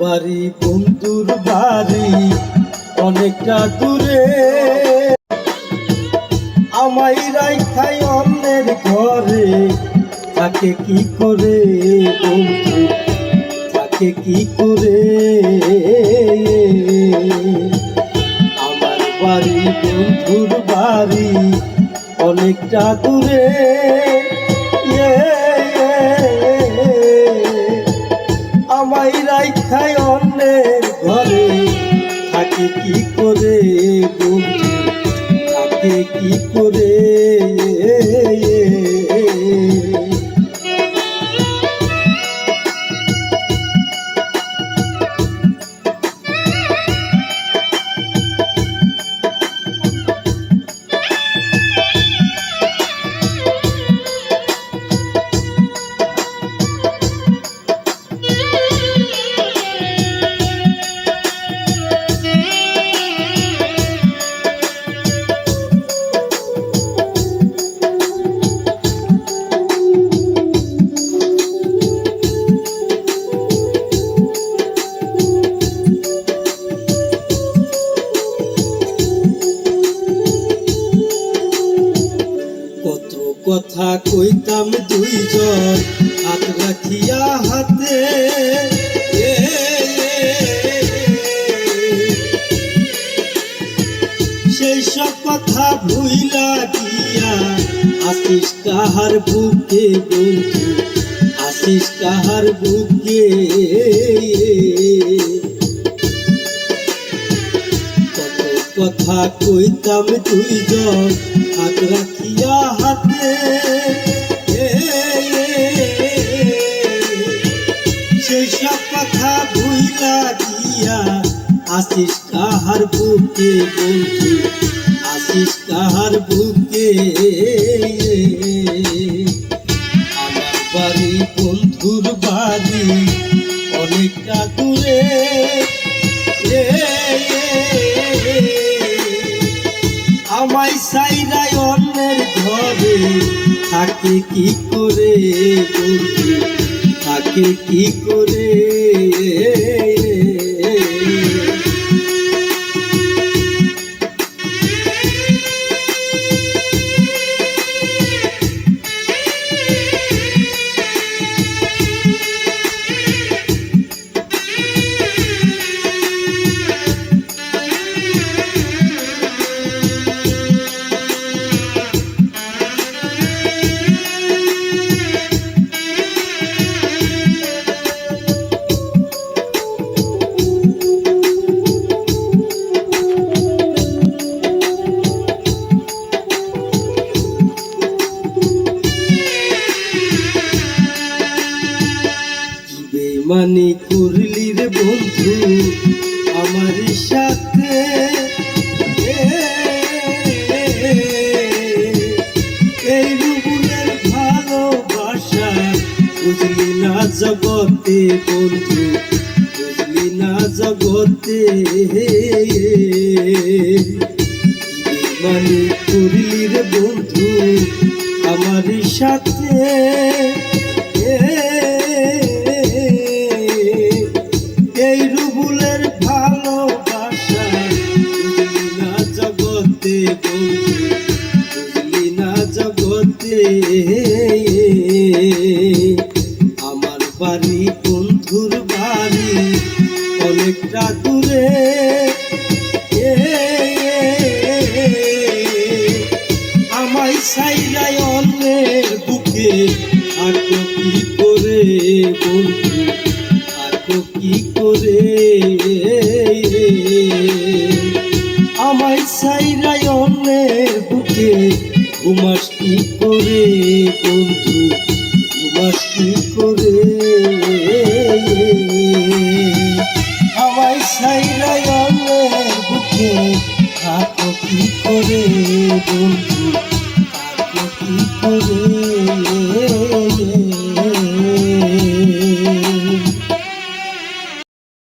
বাড়ি বন্ধুর বাড়ি অনেকটা দূরে, আমায় রাইখাই অন্যের ঘরে, থাকে কি করে বন্ধু, থাকে কি করে। আমার বাড়ি বন্ধুর বাড়ি অনেকটা দূরে, আমায় রাইখাই অন্যের ঘরে, থাকে কি করে বন্ধু, থাকে কি করে। কথা কইতাম দুইজন হাত রাখিয়া হাতে, সেই সব কথা ভুইলা গিয়া আসিস কাহার বুকে বন্ধু, আসিস কাহার বুকে। কত কথা কইতাম দুইজন হাত রাখিয়া হাতে, সেই সব কথা ভুইলা গিয়া আসিস কাহার বুকে বন্ধু, আসিস কাহার বুকে। আমার বাড়ি বন্ধুর বাড়ি অনেকটা দূরে, আমায় সাইরাই অন্যের ঘরে, থাকে কি করে বন্ধু, থাকে কি করে। মানি করলি রে বন্ধু আমার সাথে, এই রুবুলের ভালোবাসা বুঝলি না জগতে বন্ধু, বুঝলি না জগতে। মানি করলি রে বন্ধু আমার সাথে, এই রুবুলের ভালোবাসা বুঝলি না জগতে বন্ধু, বুঝলি না জগতে। আমার বাড়ি বন্ধুর বাড়ি অনেকটা দূরে, আমায় সাইরাই অন্যের বুকে, থাকো কি করে বন্ধু, থাকো কি করে। আমায় সাইরাই অন্যের বুকে, ঘুমাস কি করে বন্ধু, ঘুমাস কি করে। আমায় সাইরাই অন্যের বুকে থাকো কি করে বন্ধু